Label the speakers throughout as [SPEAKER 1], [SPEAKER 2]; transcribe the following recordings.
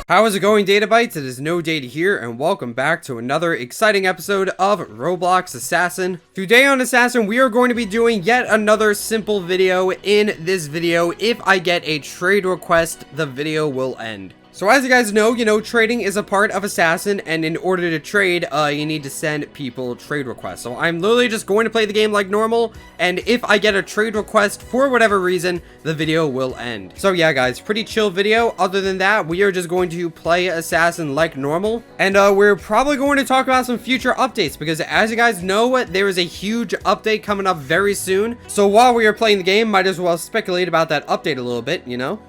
[SPEAKER 1] How is it going, Data Bytes? It is No Data here, and welcome back to another exciting episode of Roblox Assassin. Today on Assassin, we are going to be doing yet another simple video. In this video, if I get a trade request, the video will end. So as you guys know, trading is a part of Assassin, and in order to trade, you need to send people trade requests. So I'm literally just going to play the game like normal, and if I get a trade request for whatever reason, the video will end. So yeah, guys, pretty chill video. Other than that, we are just going to play Assassin like normal, and we're probably going to talk about some future updates, because as you guys know, there is a huge update coming up very soon. So while we are playing the game, might as well speculate about that update a little bit,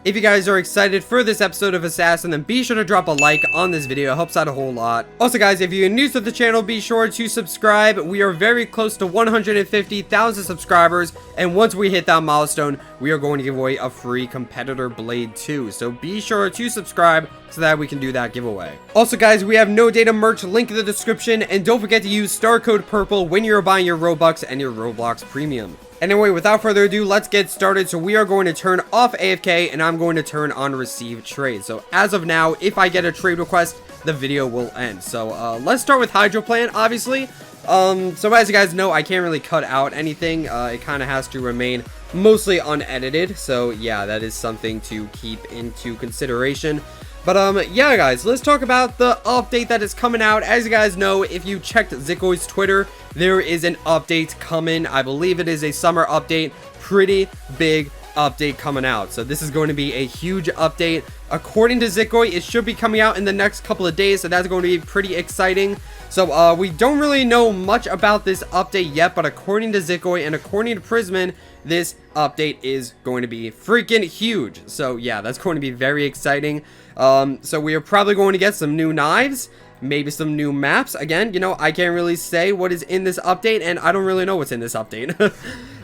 [SPEAKER 1] If you guys are excited for this episode of Assassin, then be sure to drop a like on this video. It helps out a whole lot. Also, guys, if you're new to the channel, be sure to subscribe. We are very close to 150,000 subscribers, and once we hit that milestone, we are going to give away a free competitor blade too. So be sure to subscribe so that we can do that giveaway. Also, guys, we have No Data merch, link in the description, and don't forget to use star code purple when you're buying your Robux and your Roblox Premium. Anyway, without further ado, let's get started. So we are going to turn off AFK, and I'm going to turn on receive trade. So as of now, if I get a trade request, the video will end. So let's start with Hydro Plant, obviously. So as you guys know, I can't really cut out anything. It kind of has to remain mostly unedited. So yeah, that is something to keep into consideration. But yeah, guys, let's talk about the update that is coming out. As you guys know, if you checked Zikoi's Twitter, there is an update coming. I believe it is a summer update. Pretty big update coming out. So this is going to be a huge update. According to Zikoi, it should be coming out in the next couple of days, so that's going to be pretty exciting. So we don't really know much about this update yet, but according to Zikoi and according to Prisman, this update is going to be freaking huge. So yeah, that's going to be very exciting. So we are probably going to get some new knives, maybe some new maps. Again, I can't really say what is in this update, and I don't really know what's in this update.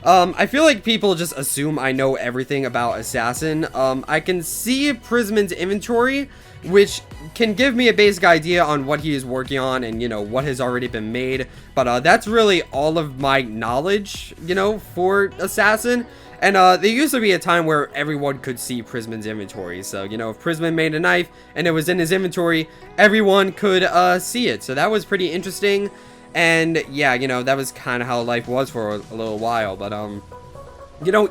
[SPEAKER 1] I feel like people just assume I know everything about Assassin. I can see Prisman's inventory, which can give me a basic idea on what he is working on and, what has already been made. But that's really all of my knowledge, for Assassin. And there used to be a time where everyone could see Prisman's inventory. So, if Prisman made a knife and it was in his inventory, everyone could see it. So that was pretty interesting. And yeah, that was kind of how life was for a little while. But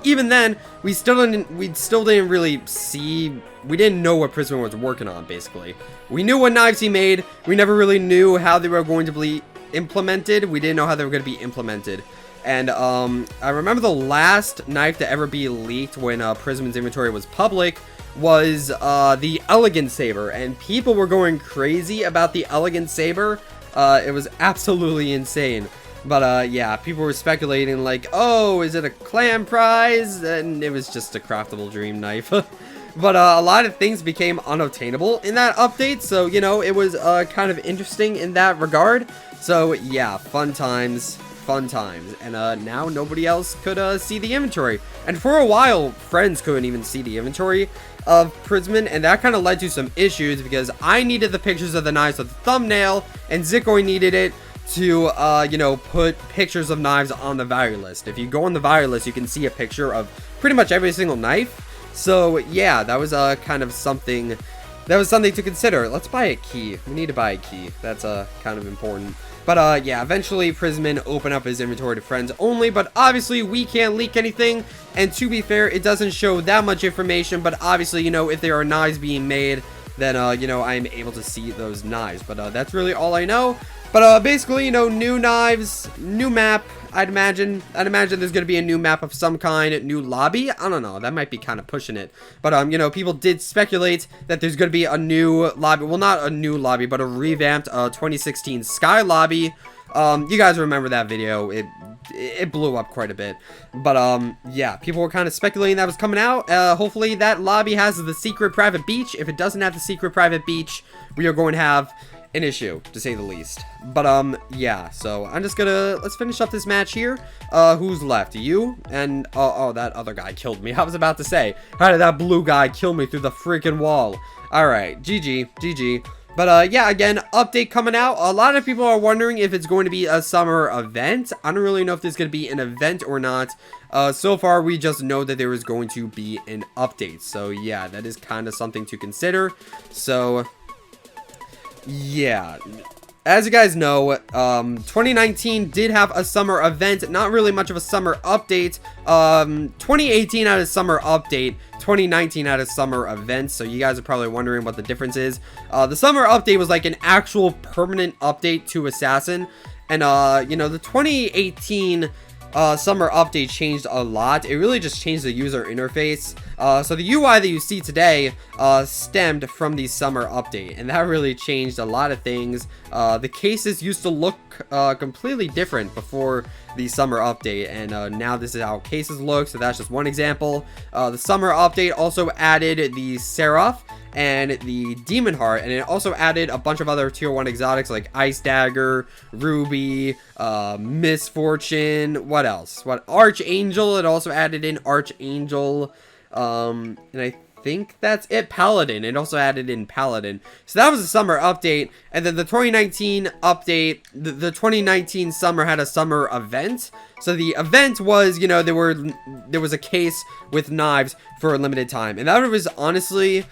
[SPEAKER 1] even then, we still didn't really see. We didn't know what Prisman was working on. Basically, we knew what knives he made. We never really knew how they were going to be implemented. We didn't know how they were going to be implemented. And I remember the last knife to ever be leaked when Prisman's inventory was public was the Elegant Saber, and people were going crazy about the Elegant Saber. It was absolutely insane. But yeah, people were speculating like, oh, is it a clan prize? And it was just a craftable dream knife. But a lot of things became unobtainable in that update, so it was kind of interesting in that regard. So yeah, fun times. And now nobody else could see the inventory, and for a while friends couldn't even see the inventory of Prisman, and that kind of led to some issues because I needed the pictures of the knives with the thumbnail, and Zikoi needed it to put pictures of knives on the value list. If you go on the value list, you can see a picture of pretty much every single knife. So yeah, that was kind of something to consider. Let's buy a key. We need to buy a key. That's kind of important. But yeah, eventually Prisman opened up his inventory to friends only, but obviously we can't leak anything, and to be fair, it doesn't show that much information, but obviously, if there are knives being made, then, I'm able to see those knives, but that's really all I know. But basically, new knives, new map. I'd imagine there's gonna be a new map of some kind, new lobby. I don't know, that might be kind of pushing it. But people did speculate that there's gonna be a new lobby. Well, not a new lobby, but a revamped 2016 Sky lobby. You guys remember that video? It blew up quite a bit. But yeah, people were kind of speculating that was coming out. Hopefully that lobby has the secret private beach. If it doesn't have the secret private beach, we are going to have an issue, to say the least. But yeah, so I'm just gonna, let's finish up this match here. Who's left? You and oh, that other guy killed me. I was about to say, how did that blue guy kill me through the freaking wall? All right, GG. But yeah, again, update coming out. A lot of people are wondering if it's going to be a summer event. I don't really know if this is going to be an event or not. So far, we just know that there is going to be an update. So yeah, that is kind of something to consider. So yeah. As you guys know, 2019 did have a summer event, not really much of a summer update. 2018 had a summer update, 2019 had a summer event, so you guys are probably wondering what the difference is. The summer update was like an actual permanent update to Assassin, and you know, the 2018 summer update changed a lot. It really just changed the user interface. So the UI that you see today stemmed from the summer update, and that really changed a lot of things. The cases used to look completely different before the summer update, and now this is how cases look. So that's just one example. The summer update also added the Seraph and the Demon Heart, and it also added a bunch of other tier 1 exotics like Ice Dagger, Ruby, Misfortune, what else? Archangel. It also added in Archangel, and I think that's it. Paladin. It also added in Paladin. So that was the summer update, and then the 2019 update, the 2019 summer had a summer event. So the event was, you know, there was a case with knives for a limited time, and that was honestly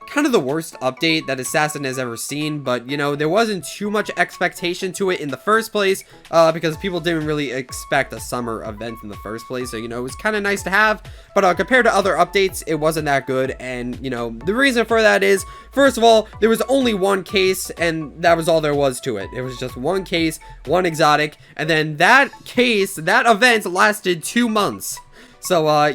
[SPEAKER 1] kind of the worst update that Assassin has ever seen. But you know, there wasn't too much expectation to it in the first place, because people didn't really expect a summer event in the first place. So you know, it was kind of nice to have, but compared to other updates, it wasn't that good. And you know, the reason for that is, first of all, there was only one case, and that was all there was to it. It was just one case, one exotic, and then that case, that event lasted 2 months. So